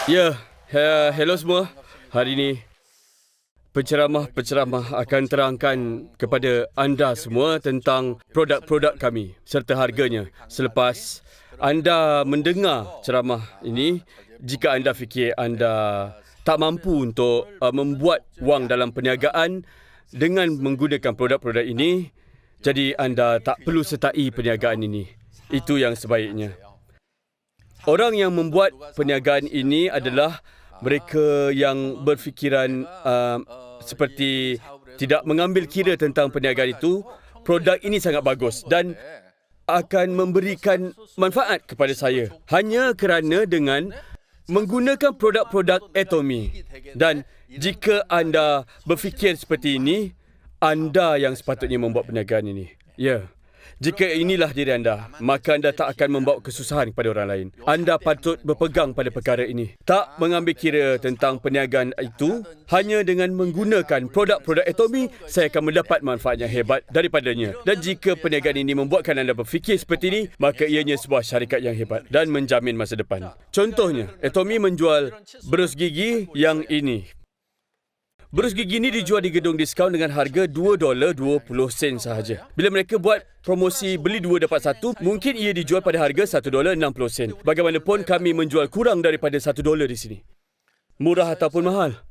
Ya, hello semua. Hari ini penceramah akan terangkan kepada anda semua tentang produk-produk kami serta harganya. Selepas anda mendengar ceramah ini, jika anda fikir anda tak mampu untuk membuat wang dalam perniagaan dengan menggunakan produk-produk ini, jadi anda tak perlu sertai perniagaan ini. Itu yang sebaiknya. Orang yang membuat perniagaan ini adalah mereka yang berfikiran seperti tidak mengambil kira tentang perniagaan itu. Produk ini sangat bagus dan akan memberikan manfaat kepada saya hanya kerana dengan menggunakan produk-produk Atomy. Dan jika anda berfikir seperti ini, anda yang sepatutnya membuat perniagaan ini. Ya. Jika inilah diri anda, maka anda tak akan membawa kesusahan kepada orang lain. Anda patut berpegang pada perkara ini. Tak mengambil kira tentang perniagaan itu, hanya dengan menggunakan produk-produk Atomy, saya akan mendapat manfaat yang hebat daripadanya. Dan jika perniagaan ini membuatkan anda berfikir seperti ini, maka ianya sebuah syarikat yang hebat dan menjamin masa depan. Contohnya, Atomy menjual berus gigi yang ini. Berus gigi ini dijual di gedung diskaun dengan harga $2.20 sahaja. Bila mereka buat promosi beli 2 dapat 1, mungkin ia dijual pada harga $1.60. Bagaimanapun kami menjual kurang daripada $1 di sini. Murah ataupun mahal?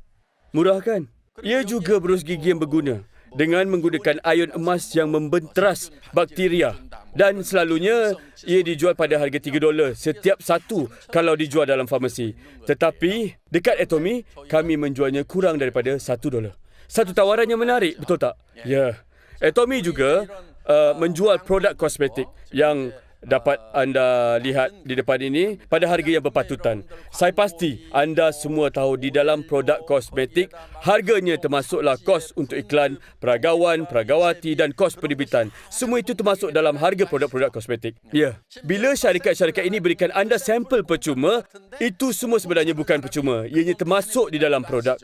Murah kan? Ia juga berus gigi yang berguna dengan menggunakan ion emas yang membenteras bakteria. Dan selalunya ia dijual pada harga $3 setiap satu kalau dijual dalam farmasi. Tetapi dekat Atomy, kami menjualnya kurang daripada $1. Satu tawaran yang menarik, betul tak? Ya. Atomy juga menjual produk kosmetik yang dapat anda lihat di depan ini pada harga yang berpatutan. Saya pasti anda semua tahu di dalam produk kosmetik, harganya termasuklah kos untuk iklan, peragawan, peragawati dan kos penerbitan. Semua itu termasuk dalam harga produk-produk kosmetik. Ya. Bila syarikat-syarikat ini berikan anda sampel percuma, itu semua sebenarnya bukan percuma. Ianya termasuk di dalam produk.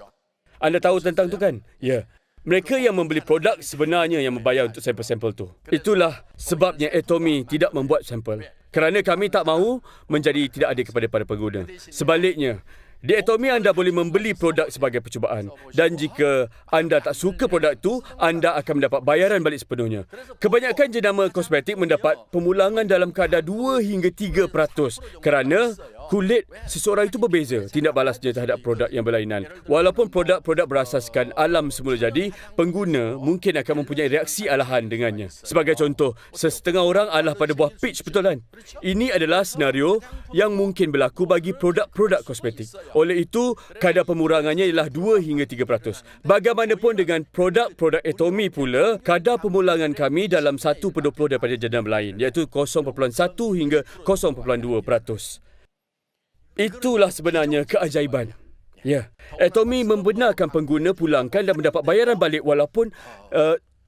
Anda tahu tentang itu kan? Ya. Mereka yang membeli produk sebenarnya yang membayar untuk sampel-sampel itu. Itulah sebabnya Atomy tidak membuat sampel. Kerana kami tak mahu menjadi tidak adil kepada para pengguna. Sebaliknya, di Atomy anda boleh membeli produk sebagai percubaan. Dan jika anda tak suka produk itu, anda akan mendapat bayaran balik sepenuhnya. Kebanyakan jenama kosmetik mendapat pemulangan dalam kadar 2 hingga 3% kerana kulit seseorang itu berbeza tindak balasnya terhadap produk yang berlainan. Walaupun produk-produk berasaskan alam semula jadi, pengguna mungkin akan mempunyai reaksi alahan dengannya. Sebagai contoh, setengah orang alah pada buah peach, betul kan? Ini adalah senario yang mungkin berlaku bagi produk-produk kosmetik. Oleh itu, kadar pemulangannya ialah 2 hingga 3%. Bagaimanapun dengan produk-produk Atomy pula, kadar pemulangan kami dalam 1/20 daripada jenama lain, iaitu 0.1 hingga 0.2%. Itulah sebenarnya keajaiban. Ya, Atomy membenarkan pengguna pulangkan dan mendapat bayaran balik walaupun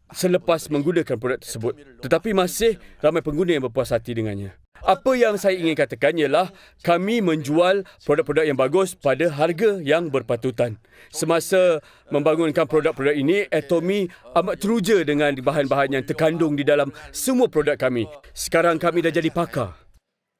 selepas menggunakan produk tersebut. Tetapi masih ramai pengguna yang berpuas hati dengannya. Apa yang saya ingin katakan ialah kami menjual produk-produk yang bagus pada harga yang berpatutan. Semasa membangunkan produk-produk ini, Atomy amat teruja dengan bahan-bahan yang terkandung di dalam semua produk kami. Sekarang kami dah jadi pakar.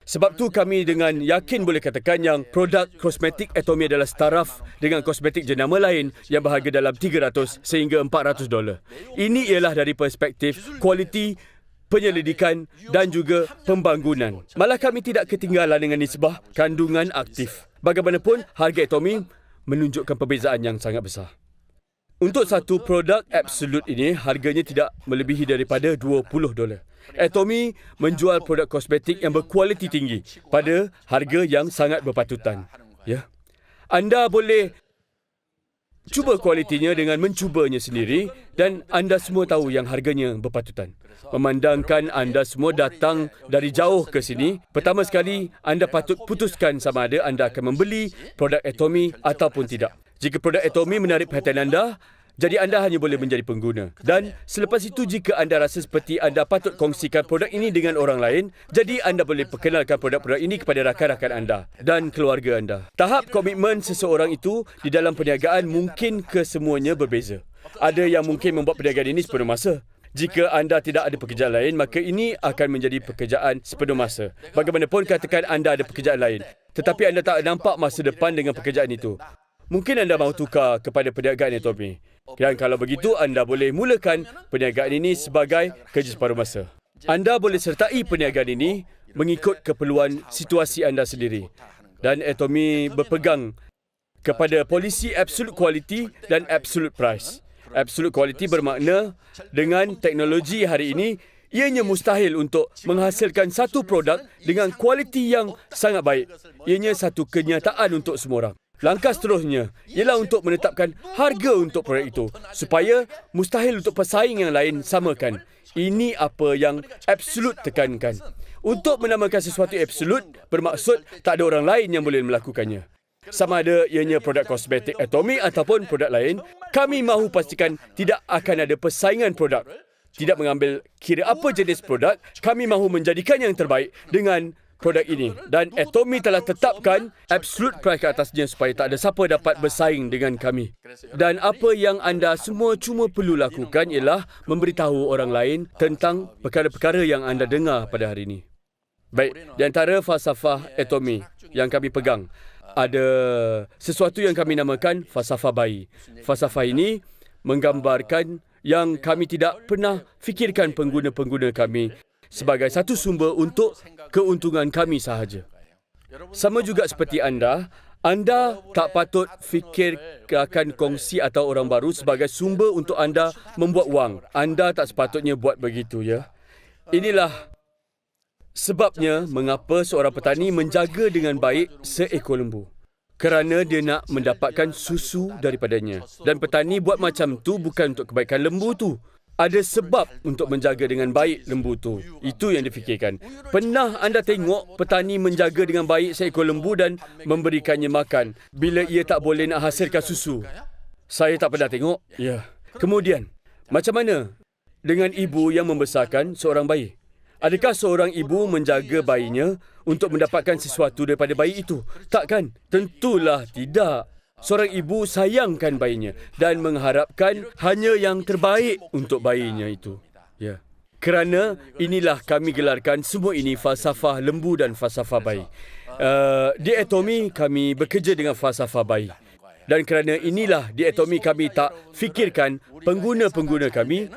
Sebab tu kami dengan yakin boleh katakan yang produk kosmetik Atomy adalah setaraf dengan kosmetik jenama lain yang berharga dalam $300 sehingga $400. Ini ialah dari perspektif kualiti, penyelidikan dan juga pembangunan. Malah kami tidak ketinggalan dengan nisbah kandungan aktif. Bagaimanapun, harga Atomy menunjukkan perbezaan yang sangat besar. Untuk satu produk Absolute ini, harganya tidak melebihi daripada $20. Atomy menjual produk kosmetik yang berkualiti tinggi pada harga yang sangat berpatutan. Ya. Anda boleh cuba kualitinya dengan mencubanya sendiri dan anda semua tahu yang harganya berpatutan. Memandangkan anda semua datang dari jauh ke sini, pertama sekali anda patut putuskan sama ada anda akan membeli produk Atomy ataupun tidak. Jika produk Atomy menarik perhatian anda, jadi anda hanya boleh menjadi pengguna. Dan selepas itu, jika anda rasa seperti anda patut kongsikan produk ini dengan orang lain, jadi anda boleh perkenalkan produk-produk ini kepada rakan-rakan anda dan keluarga anda. Tahap komitmen seseorang itu di dalam perniagaan mungkin kesemuanya berbeza. Ada yang mungkin membuat perniagaan ini sepenuh masa. Jika anda tidak ada pekerjaan lain, maka ini akan menjadi pekerjaan sepenuh masa. Bagaimanapun katakan anda ada pekerjaan lain, tetapi anda tak nampak masa depan dengan pekerjaan itu. Mungkin anda mahu tukar kepada perniagaan Atomy. Dan kalau begitu, anda boleh mulakan perniagaan ini sebagai kerja separuh masa. Anda boleh sertai perniagaan ini mengikut keperluan situasi anda sendiri. Dan Atomy berpegang kepada polisi absolute quality dan absolute price. Absolute quality bermakna dengan teknologi hari ini, ianya mustahil untuk menghasilkan satu produk dengan kualiti yang sangat baik. Ianya satu kenyataan untuk semua orang. Langkah seterusnya ialah untuk menetapkan harga untuk produk itu supaya mustahil untuk pesaing yang lain samakan. Ini apa yang absolute tekankan. Untuk menamakan sesuatu absolute bermaksud tak ada orang lain yang boleh melakukannya. Sama ada ianya produk kosmetik Atomy ataupun produk lain, kami mahu pastikan tidak akan ada persaingan produk. Tidak mengambil kira apa jenis produk, kami mahu menjadikan yang terbaik dengan produk ini. Dan Atomy telah tetapkan absolute price ke atasnya supaya tak ada siapa dapat bersaing dengan kami. Dan apa yang anda semua cuma perlu lakukan ialah memberitahu orang lain tentang perkara-perkara yang anda dengar pada hari ini. Baik, di antara falsafah Atomy yang kami pegang, ada sesuatu yang kami namakan falsafah bayi. Falsafah ini menggambarkan yang kami tidak pernah fikirkan pengguna-pengguna kami sebagai satu sumber untuk keuntungan kami sahaja. Sama juga seperti anda tak patut fikirkan kongsi atau orang baru sebagai sumber untuk anda membuat wang. Anda tak sepatutnya buat begitu, ya. Inilah sebabnya mengapa seorang petani menjaga dengan baik seekor lembu. Kerana dia nak mendapatkan susu daripadanya. Dan petani buat macam tu bukan untuk kebaikan lembu tu. Ada sebab untuk menjaga dengan baik lembu tu. Itu yang difikirkan. Pernah anda tengok petani menjaga dengan baik seekor lembu dan memberikannya makan bila ia tak boleh nak hasilkan susu? Saya tak pernah tengok. Ya. Kemudian, macam mana dengan ibu yang membesarkan seorang bayi? Adakah seorang ibu menjaga bayinya untuk mendapatkan sesuatu daripada bayi itu? Tak kan? Tentulah tidak. Seorang ibu sayangkan bayinya dan mengharapkan hanya yang terbaik untuk bayinya itu. Ya. Kerana inilah kami gelarkan semua ini falsafah lembu dan falsafah bayi. Di Atomy kami bekerja dengan falsafah bayi. Dan kerana inilah di Atomy kami tak fikirkan pengguna-pengguna kami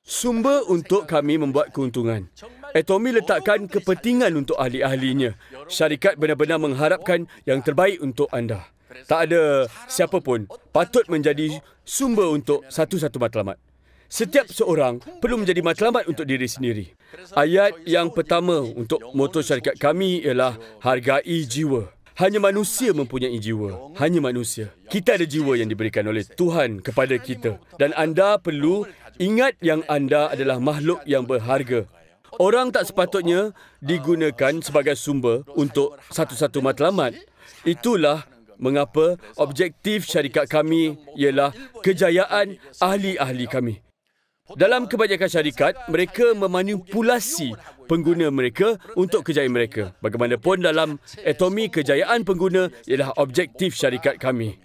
sumber untuk kami membuat keuntungan. Atomy letakkan kepentingan untuk ahli-ahlinya. Syarikat benar-benar mengharapkan yang terbaik untuk anda. Tak ada siapa pun patut menjadi sumber untuk satu-satu matlamat. Setiap seorang perlu menjadi matlamat untuk diri sendiri. Ayat yang pertama untuk moto syarikat kami ialah hargai jiwa. Hanya manusia mempunyai jiwa. Hanya manusia. Kita ada jiwa yang diberikan oleh Tuhan kepada kita. Dan anda perlu ingat yang anda adalah makhluk yang berharga. Orang tak sepatutnya digunakan sebagai sumber untuk satu-satu matlamat. Itulah mengapa objektif syarikat kami ialah kejayaan ahli-ahli kami. Dalam kebanyakan syarikat, mereka memanipulasi pengguna mereka untuk kejayaan mereka. Bagaimanapun dalam Atomy, kejayaan pengguna ialah objektif syarikat kami.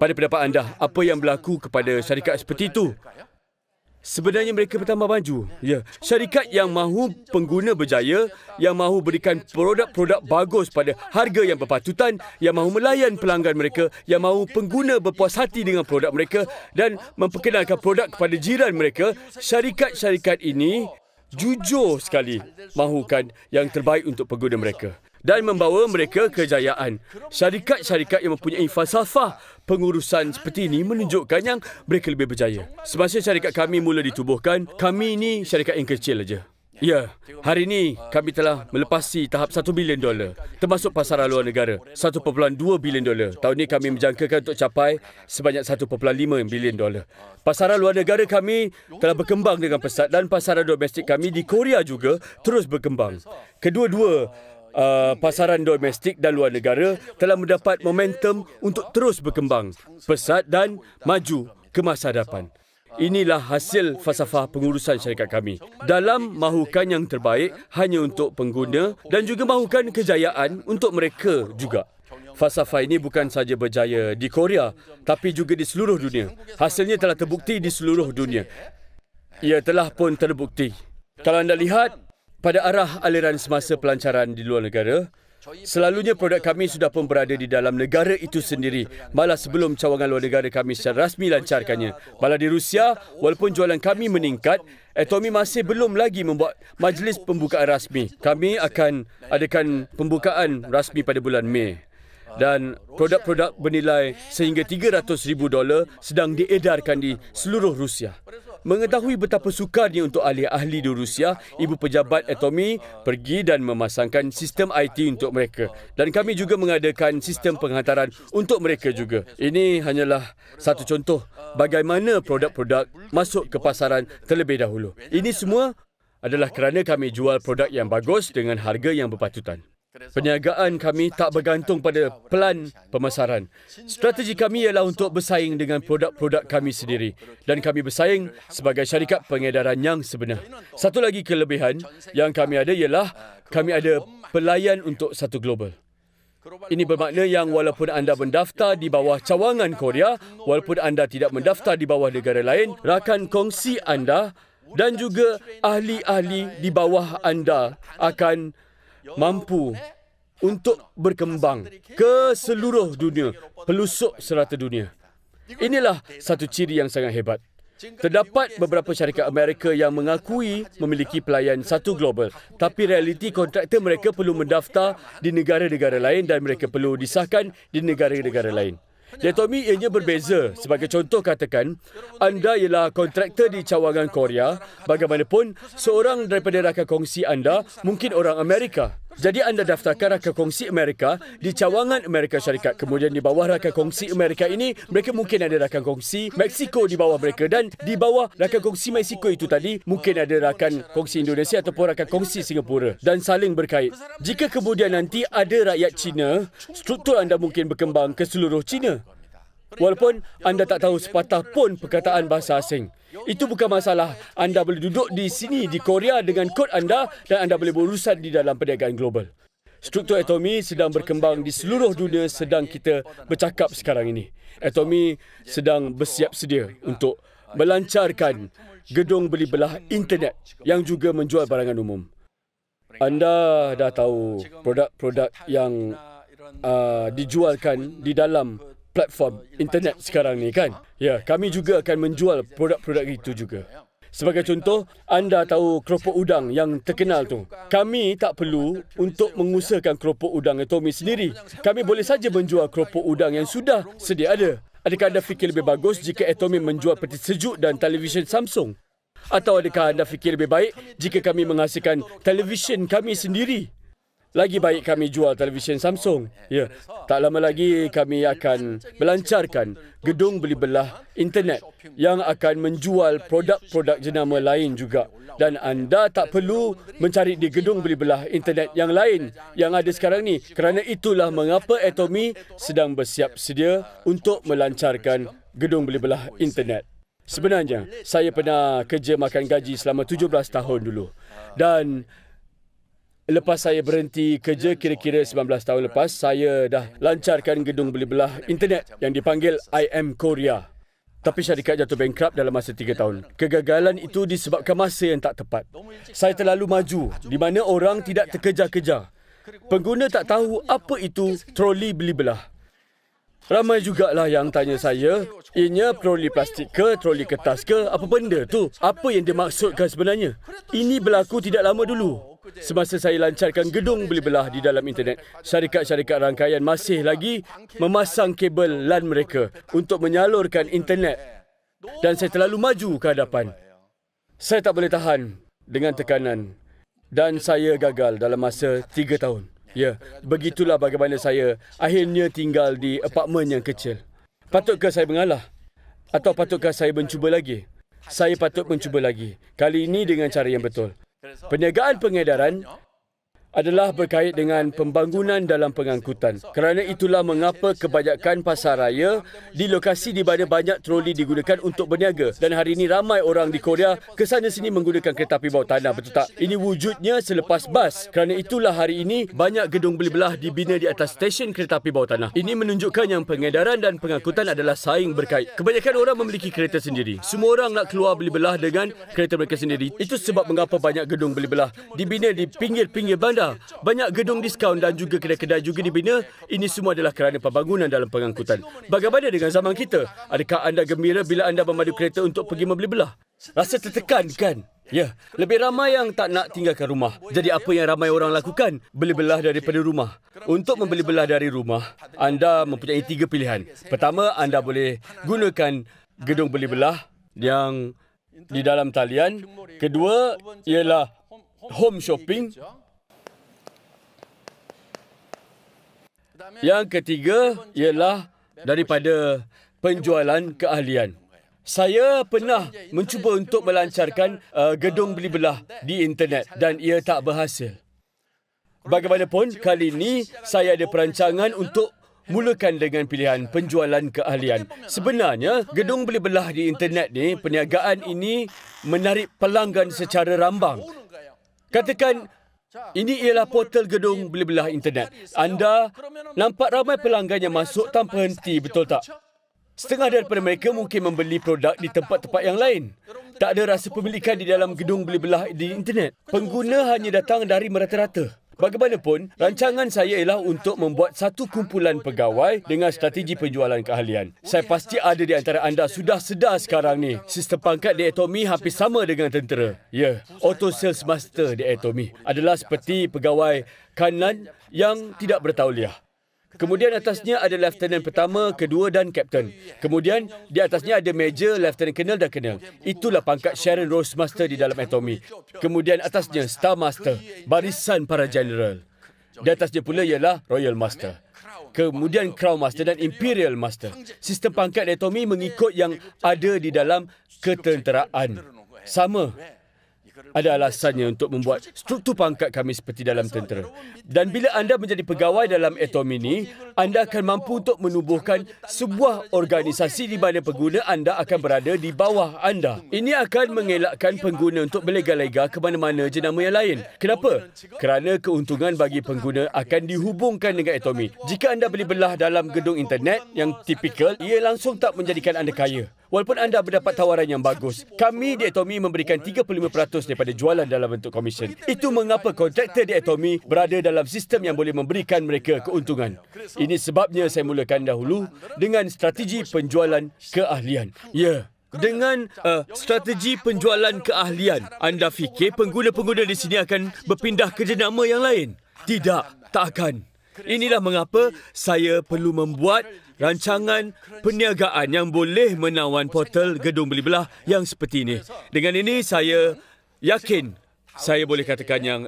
Pada pendapat anda, apa yang berlaku kepada syarikat seperti itu? Sebenarnya mereka bertambah maju. Ya, syarikat yang mahu pengguna berjaya, yang mahu berikan produk-produk bagus pada harga yang berpatutan, yang mahu melayan pelanggan mereka, yang mahu pengguna berpuas hati dengan produk mereka dan memperkenalkan produk kepada jiran mereka, syarikat-syarikat ini jujur sekali mahukan yang terbaik untuk pengguna mereka dan membawa mereka kejayaan. Syarikat-syarikat yang mempunyai falsafah pengurusan seperti ini menunjukkan yang mereka lebih berjaya. Semasa syarikat kami mula ditubuhkan, kami ini syarikat yang kecil saja. Ya, hari ini kami telah melepasi tahap $1 bilion, termasuk pasaran luar negara, $1.2 bilion. Tahun ini kami menjangkakan untuk capai sebanyak $1.5 bilion. Pasaran luar negara kami telah berkembang dengan pesat dan pasaran domestik kami di Korea juga terus berkembang. Kedua-dua pasaran domestik dan luar negara telah mendapat momentum untuk terus berkembang pesat dan maju ke masa hadapan. Inilah hasil falsafah pengurusan syarikat kami. Dalam mahukan yang terbaik hanya untuk pengguna dan juga mahukan kejayaan untuk mereka juga. Falsafah ini bukan sahaja berjaya di Korea, tapi juga di seluruh dunia. Hasilnya telah terbukti di seluruh dunia. ia telah pun terbukti. Kalau anda lihat pada arah aliran semasa pelancaran di luar negara, selalunya produk kami sudah pun berada di dalam negara itu sendiri, malah sebelum cawangan luar negara kami secara rasmi lancarkannya. Malah di Rusia, walaupun jualan kami meningkat, Atomy masih belum lagi membuat majlis pembukaan rasmi. Kami akan adakan pembukaan rasmi pada bulan Mei. Dan produk-produk bernilai sehingga $300,000 sedang diedarkan di seluruh Rusia. Mengetahui betapa sukarnya untuk ahli-ahli di Rusia, ibu pejabat Atomy pergi dan memasangkan sistem IT untuk mereka. Dan kami juga mengadakan sistem penghantaran untuk mereka juga. Ini hanyalah satu contoh bagaimana produk-produk masuk ke pasaran terlebih dahulu. Ini semua adalah kerana kami jual produk yang bagus dengan harga yang berpatutan. Perniagaan kami tak bergantung pada pelan pemasaran. Strategi kami ialah untuk bersaing dengan produk-produk kami sendiri. Dan kami bersaing sebagai syarikat pengedaran yang sebenar. Satu lagi kelebihan yang kami ada ialah kami ada pelayan untuk satu global. Ini bermakna yang walaupun anda mendaftar di bawah cawangan Korea, walaupun anda tidak mendaftar di bawah negara lain, rakan kongsi anda dan juga ahli-ahli di bawah anda akan mampu untuk berkembang ke seluruh dunia, pelusuk serata dunia. Inilah satu ciri yang sangat hebat. Terdapat beberapa syarikat Amerika yang mengakui memiliki pelayan satu global, tapi realiti kontraktor mereka perlu mendaftar di negara-negara lain dan mereka perlu disahkan di negara-negara lain. Di Atomy ianya berbeza. Sebagai contoh katakan, anda ialah kontraktor di cawangan Korea. Bagaimanapun, seorang daripada rakan kongsi anda mungkin orang Amerika. Jadi anda daftarkan rakan kongsi Amerika di cawangan Amerika Syarikat. Kemudian di bawah rakan kongsi Amerika ini, mereka mungkin ada rakan kongsi Meksiko di bawah mereka. Dan di bawah rakan kongsi Meksiko itu tadi, mungkin ada rakan kongsi Indonesia ataupun rakan kongsi Singapura. Dan saling berkait. Jika kemudian nanti ada rakyat Cina, struktur anda mungkin berkembang ke seluruh Cina. Walaupun anda tak tahu sepatah pun perkataan bahasa asing. Itu bukan masalah. Anda boleh duduk di sini di Korea dengan kod anda dan anda boleh berurusan di dalam perniagaan global. Struktur Atomy sedang berkembang di seluruh dunia sedang kita bercakap sekarang ini. Atomy sedang bersiap sedia untuk melancarkan gedung beli belah internet yang juga menjual barangan umum. Anda dah tahu produk-produk yang dijualkan di dalam platform internet sekarang ni kan? Ya, kami juga akan menjual produk-produk itu juga. Sebagai contoh, anda tahu keropok udang yang terkenal tu. Kami tak perlu untuk mengusahakan keropok udang Atomy sendiri. Kami boleh saja menjual keropok udang yang sudah sedia ada. Adakah anda fikir lebih bagus jika Atomy menjual peti sejuk dan televisyen Samsung? Atau adakah anda fikir lebih baik jika kami menghasilkan televisyen kami sendiri? Lagi baik kami jual televisyen Samsung. Ya, tak lama lagi kami akan melancarkan gedung beli belah internet yang akan menjual produk-produk jenama lain juga. Dan anda tak perlu mencari di gedung beli belah internet yang lain yang ada sekarang ni. Kerana itulah mengapa Atomy sedang bersiap sedia untuk melancarkan gedung beli belah internet. Sebenarnya, saya pernah kerja makan gaji selama 17 tahun dulu. Dan lepas saya berhenti kerja kira-kira 19 tahun lepas, saya dah lancarkan gedung beli belah internet yang dipanggil IM Korea. Tapi syarikat jatuh bankrupt dalam masa 3 tahun. Kegagalan itu disebabkan masa yang tak tepat. Saya terlalu maju, di mana orang tidak terkejar-kejar. Pengguna tak tahu apa itu troli beli belah. Ramai jugalah yang tanya saya, ianya troli plastik ke, troli kertas ke, apa benda tu? Apa yang dimaksudkan sebenarnya? Ini berlaku tidak lama dulu. Semasa saya lancarkan gedung beli belah di dalam internet, syarikat-syarikat rangkaian masih lagi memasang kabel LAN mereka untuk menyalurkan internet. Dan saya terlalu maju ke hadapan. Saya tak boleh tahan dengan tekanan. Dan saya gagal dalam masa 3 tahun. Ya, begitulah bagaimana saya akhirnya tinggal di apartmen yang kecil. Patutkah saya mengalah? Atau patutkah saya mencuba lagi? Saya patut mencuba lagi. Kali ini dengan cara yang betul. Perniagaan pengedaran adalah berkait dengan pembangunan dalam pengangkutan. Kerana itulah mengapa kebanyakan pasaraya di lokasi di mana banyak troli digunakan untuk berniaga. Dan hari ini ramai orang di Korea ke sana sini menggunakan kereta api bawah tanah, betul tak? Ini wujudnya selepas bas. Kerana itulah hari ini banyak gedung beli belah dibina di atas stesen kereta api bawah tanah. Ini menunjukkan yang pengedaran dan pengangkutan adalah saing berkait. Kebanyakan orang memiliki kereta sendiri. Semua orang nak keluar beli belah dengan kereta mereka sendiri. Itu sebab mengapa banyak gedung beli belah dibina di pinggir-pinggir bandar. Banyak gedung diskaun dan juga kedai-kedai juga dibina. Ini semua adalah kerana pembangunan dalam pengangkutan. Bagaimana dengan zaman kita? Adakah anda gembira bila anda memadu kereta untuk pergi membeli belah? Rasa tertekan, kan? Ya, lebih ramai yang tak nak tinggalkan rumah. Jadi apa yang ramai orang lakukan? Beli belah daripada rumah. Untuk membeli belah dari rumah, anda mempunyai 3 pilihan. Pertama, anda boleh gunakan gedung beli belah yang di dalam talian. Kedua, ialah home shopping. Yang ketiga ialah daripada penjualan keahlian. Saya pernah mencuba untuk melancarkan gedung beli belah di internet dan ia tak berhasil. Bagaimanapun, kali ini saya ada perancangan untuk mulakan dengan pilihan penjualan keahlian. Sebenarnya, gedung beli belah di internet ni, perniagaan ini menarik pelanggan secara rambang. Katakan, ini ialah portal gedung beli belah internet. Anda nampak ramai pelanggan yang masuk tanpa henti, betul tak? Setengah daripada mereka mungkin membeli produk di tempat-tempat yang lain. Tak ada rasa pemilikan di dalam gedung beli belah di internet. Pengguna hanya datang dari merata-rata. Bagaimanapun, rancangan saya ialah untuk membuat satu kumpulan pegawai dengan strategi penjualan keahlian. Saya pasti ada di antara anda sudah sedar sekarang ni. Sistem pangkat di Atomi hampir sama dengan tentera. Ya, Auto Sales Master di Atomi adalah seperti pegawai kanan yang tidak bertauliah. Kemudian atasnya ada Lieutenant pertama, kedua dan Kapten. Kemudian di atasnya ada Major, Lieutenant Colonel dan Colonel. Itulah pangkat Sharon Rose Master di dalam Atomi. Kemudian atasnya Star Master, barisan para general. Di atasnya pula ialah Royal Master. Kemudian Crown Master dan Imperial Master. Sistem pangkat di Atomi mengikut yang ada di dalam ketenteraan. Sama. Ada alasannya untuk membuat struktur pangkat kami seperti dalam tentera. Dan bila anda menjadi pegawai dalam Atomi ini, anda akan mampu untuk menubuhkan sebuah organisasi di mana pengguna anda akan berada di bawah anda. Ini akan mengelakkan pengguna untuk berlega-lega ke mana-mana jenama yang lain. Kenapa? Kerana keuntungan bagi pengguna akan dihubungkan dengan Atomi. Jika anda beli belah dalam gedung internet yang tipikal, ia langsung tak menjadikan anda kaya. Walaupun anda mendapat tawaran yang bagus, kami di Atomi memberikan 35% daripada jualan dalam bentuk komisen. Itu mengapa kontraktor di Atomi berada dalam sistem yang boleh memberikan mereka keuntungan. Ini sebabnya saya mulakan dahulu dengan strategi penjualan keahlian. Ya. Dengan strategi penjualan keahlian, anda fikir pengguna-pengguna di sini akan berpindah ke jenama yang lain? Tidak, tak akan. Inilah mengapa saya perlu membuat rancangan perniagaan yang boleh menawan portal gedung beli belah yang seperti ini. Dengan ini saya yakin saya boleh katakan yang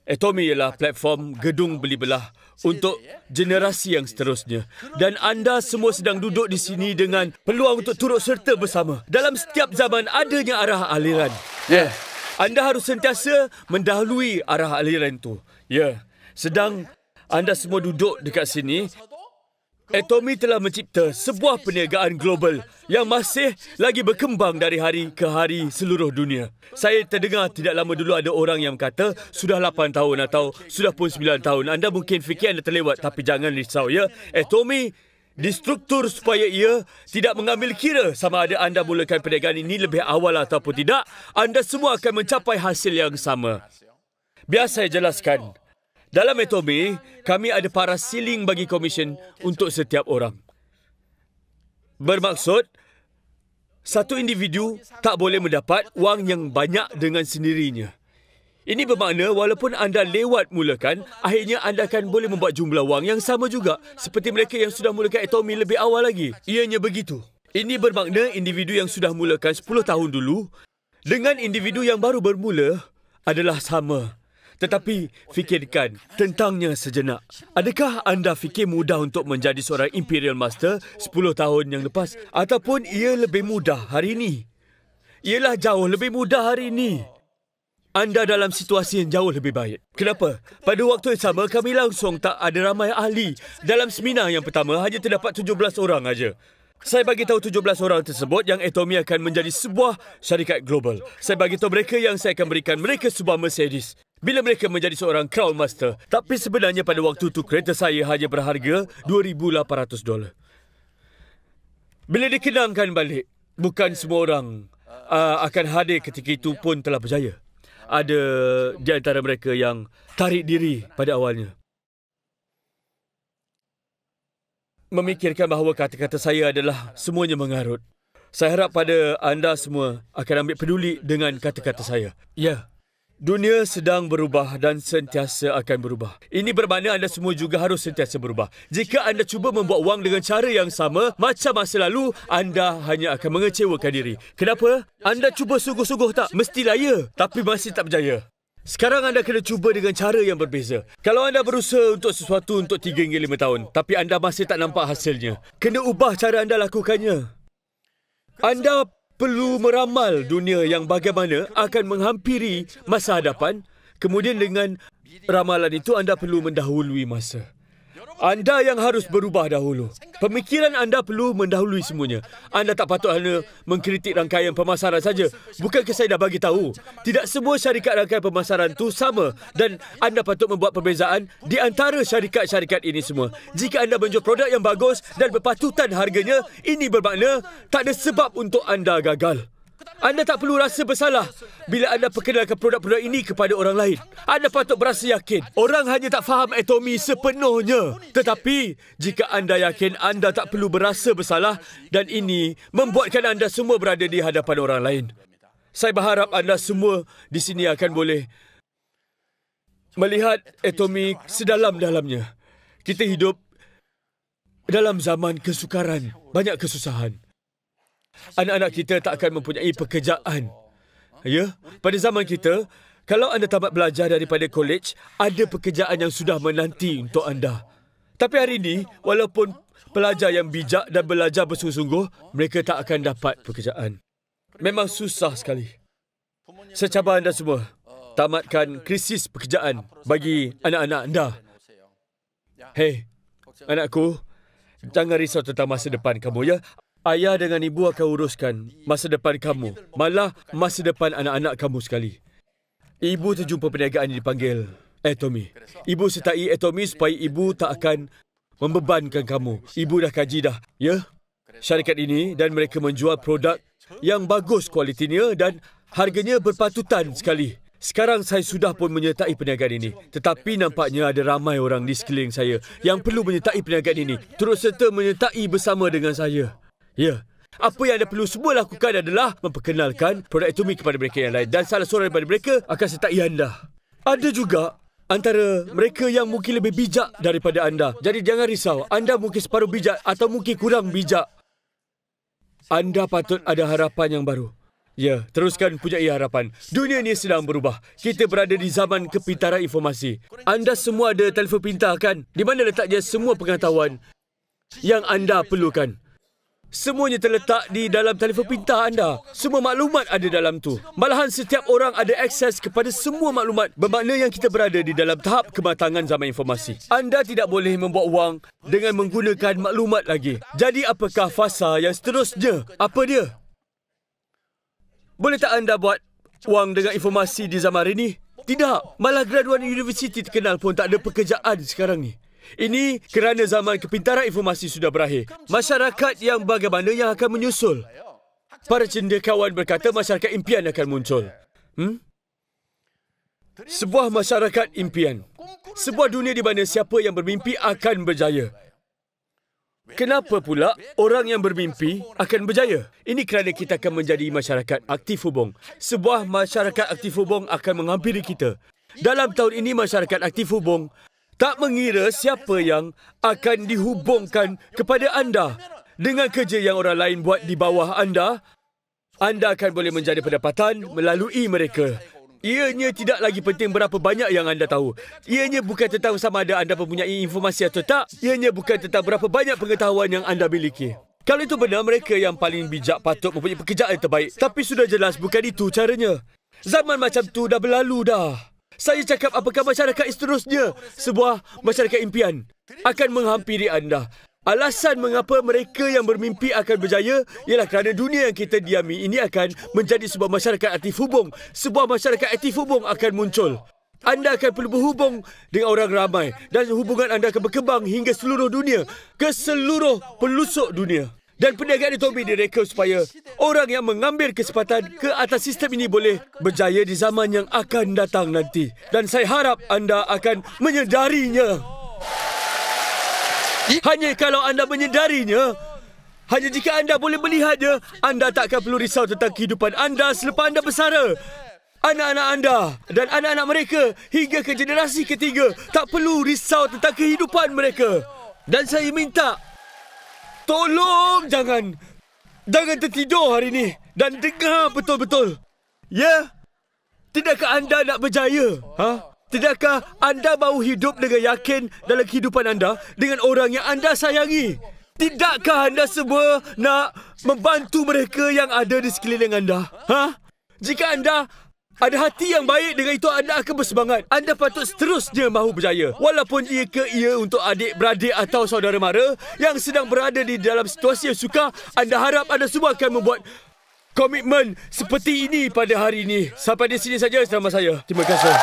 Atomi ialah platform gedung beli belah untuk generasi yang seterusnya. Dan anda semua sedang duduk di sini dengan peluang untuk turut serta bersama. Dalam setiap zaman adanya arah aliran. Ya. Anda harus sentiasa mendahului arah aliran itu. Ya. Sedang anda semua duduk dekat sini, Atomi telah mencipta sebuah perniagaan global yang masih lagi berkembang dari hari ke hari seluruh dunia. Saya terdengar tidak lama dulu ada orang yang kata sudah 8 tahun atau sudah pun 9 tahun. Anda mungkin fikir anda terlewat, tapi jangan risau ya. Atomi distruktur supaya ia tidak mengambil kira sama ada anda mulakan perniagaan ini lebih awal ataupun tidak. Anda semua akan mencapai hasil yang sama. Biar saya jelaskan. Dalam Atomi, kami ada paras ceiling bagi komisen untuk setiap orang. Bermaksud, satu individu tak boleh mendapat wang yang banyak dengan sendirinya. Ini bermakna walaupun anda lewat mulakan, akhirnya anda akan boleh membuat jumlah wang yang sama juga seperti mereka yang sudah mulakan Atomi lebih awal lagi. Ianya begitu. Ini bermakna individu yang sudah mulakan 10 tahun dulu dengan individu yang baru bermula adalah sama. Tetapi fikirkan tentangnya sejenak. Adakah anda fikir mudah untuk menjadi seorang Imperial Master 10 tahun yang lepas? Ataupun ia lebih mudah hari ini? Ialah jauh lebih mudah hari ini. anda dalam situasi yang jauh lebih baik. Kenapa? Pada waktu yang sama, kami langsung tak ada ramai ahli. Dalam seminar yang pertama, hanya terdapat 17 orang aja. Saya bagi tahu 17 orang tersebut yang Atomy akan menjadi sebuah syarikat global. Saya bagi tahu mereka yang saya akan berikan mereka sebuah Mercedes bila mereka menjadi seorang Crown Master. Tapi sebenarnya pada waktu itu kereta saya hanya berharga $2,800. Bila dikenangkan balik, bukan semua orang akan hadir ketika itu pun telah berjaya. Ada di antara mereka yang tarik diri pada awalnya. Memikirkan bahawa kata-kata saya adalah semuanya mengarut. Saya harap pada anda semua akan ambil peduli dengan kata-kata saya. Ya, dunia sedang berubah dan sentiasa akan berubah. Ini bermakna anda semua juga harus sentiasa berubah. Jika anda cuba membuat wang dengan cara yang sama macam masa lalu, anda hanya akan mengecewakan diri. Kenapa? Anda cuba sungguh-sungguh tak? Mestilah ya, tapi masih tak berjaya. Sekarang anda kena cuba dengan cara yang berbeza. Kalau anda berusaha untuk sesuatu untuk 3 hingga 5 tahun, tapi anda masih tak nampak hasilnya, kena ubah cara anda lakukannya. Anda perlu meramal dunia yang bagaimana akan menghampiri masa hadapan. Kemudian dengan ramalan itu, anda perlu mendahului masa. Anda yang harus berubah dahulu. Pemikiran anda perlu mendahului semuanya. Anda tak patut hanya mengkritik rangkaian pemasaran saja. Bukankah saya dah bagi tahu? Tidak semua syarikat rangkaian pemasaran itu sama dan anda patut membuat perbezaan di antara syarikat-syarikat ini semua. Jika anda menjual produk yang bagus dan berpatutan harganya, ini bermakna tak ada sebab untuk anda gagal. Anda tak perlu rasa bersalah bila anda perkenalkan produk-produk ini kepada orang lain. Anda patut berasa yakin. Orang hanya tak faham Atomy sepenuhnya. Tetapi, jika anda yakin, anda tak perlu berasa bersalah dan ini membuatkan anda semua berada di hadapan orang lain. Saya berharap anda semua di sini akan boleh melihat Atomy sedalam-dalamnya. Kita hidup dalam zaman kesukaran, banyak kesusahan. Anak-anak kita tak akan mempunyai pekerjaan. Ya, pada zaman kita, kalau anda tamat belajar daripada kolej, ada pekerjaan yang sudah menanti untuk anda. Tapi hari ini, walaupun pelajar yang bijak dan belajar bersungguh-sungguh, mereka tak akan dapat pekerjaan. Memang susah sekali. Saya cabar anda semua, tamatkan krisis pekerjaan bagi anak-anak anda. Hei, anakku, jangan risau tentang masa depan kamu, ya. Ayah dengan ibu akan uruskan masa depan kamu, malah masa depan anak-anak kamu sekali. Ibu terjumpa perniagaan yang dipanggil Atomy. Ibu sertai Atomy supaya ibu tak akan membebankan kamu. Ibu dah kaji dah, ya? Syarikat ini dan mereka menjual produk yang bagus kualitinya dan harganya berpatutan sekali. Sekarang saya sudah pun menyertai perniagaan ini. Tetapi nampaknya ada ramai orang di sekeliling saya yang perlu menyertai perniagaan ini. Turut serta menyertai bersama dengan saya. Ya, apa yang anda perlu semua lakukan adalah memperkenalkan produk Atomy kepada mereka yang lain. Dan salah seorang daripada mereka akan sertai anda. Ada juga antara mereka yang mungkin lebih bijak daripada anda. Jadi jangan risau, anda mungkin separuh bijak atau mungkin kurang bijak. Anda patut ada harapan yang baru. Ya, teruskan punyai harapan. Dunia ni sedang berubah. Kita berada di zaman kepintaran informasi. Anda semua ada telefon pintar kan? Di mana letaknya semua pengetahuan yang anda perlukan? Semuanya terletak di dalam telefon pintar anda. Semua maklumat ada dalam tu. Malahan setiap orang ada akses kepada semua maklumat. Bermakna yang kita berada di dalam tahap kematangan zaman informasi. Anda tidak boleh membuat wang dengan menggunakan maklumat lagi. Jadi apakah fasa yang seterusnya? Apa dia? Boleh tak anda buat wang dengan informasi di zaman hari ini? Tidak. Malah graduan universiti terkenal pun tak ada pekerjaan sekarang ni. Ini kerana zaman kepintaran informasi sudah berakhir. Masyarakat yang bagaimana yang akan menyusul? Para cendekiawan berkata masyarakat impian akan muncul. Sebuah masyarakat impian. Sebuah dunia di mana siapa yang bermimpi akan berjaya. Kenapa pula orang yang bermimpi akan berjaya? Ini kerana kita akan menjadi masyarakat aktif hubung. Sebuah masyarakat aktif hubung akan menghampiri kita. Dalam tahun ini masyarakat aktif hubung tak mengira siapa yang akan dihubungkan kepada anda. Dengan kerja yang orang lain buat di bawah anda, anda akan boleh menjadi pendapatan melalui mereka. Ianya tidak lagi penting berapa banyak yang anda tahu. Ianya bukan tentang sama ada anda mempunyai informasi atau tak. Ianya bukan tentang berapa banyak pengetahuan yang anda miliki. Kalau itu benar, mereka yang paling bijak patut mempunyai pekerjaan yang terbaik. Tapi sudah jelas bukan itu caranya. Zaman macam tu dah berlalu dah. Saya cakap apakah masyarakat seterusnya? Sebuah masyarakat impian akan menghampiri anda. Alasan mengapa mereka yang bermimpi akan berjaya ialah kerana dunia yang kita diami ini akan menjadi sebuah masyarakat aktif hubung. Sebuah masyarakat aktif hubung akan muncul. Anda akan perlu berhubung dengan orang ramai dan hubungan anda akan berkembang hingga seluruh dunia, ke seluruh pelosok dunia. Dan perniagaan Toby direka supaya orang yang mengambil kesempatan ke atas sistem ini boleh berjaya di zaman yang akan datang nanti. Dan saya harap anda akan menyedarinya. Hanya kalau anda menyedarinya, hanya jika anda boleh melihatnya, anda tak akan perlu risau tentang kehidupan anda selepas anda bersara. Anak-anak anda dan anak-anak mereka hingga ke generasi ketiga tak perlu risau tentang kehidupan mereka. Dan saya minta, tolong jangan tertidur hari ini dan dengar betul-betul. Ya? Tidakkah anda nak berjaya? Tidakkah anda mahu hidup dengan yakin dalam kehidupan anda dengan orang yang anda sayangi? Tidakkah anda semua nak membantu mereka yang ada di sekeliling anda? Jika anda ada hati yang baik, dengan itu anda akan bersemangat. Anda patut seterusnya mahu berjaya. Walaupun ia untuk adik-beradik atau saudara mara yang sedang berada di dalam situasi yang sukar, anda harap anda semua akan membuat komitmen seperti ini pada hari ini. Sampai di sini saja ceramah saya. Terima kasih.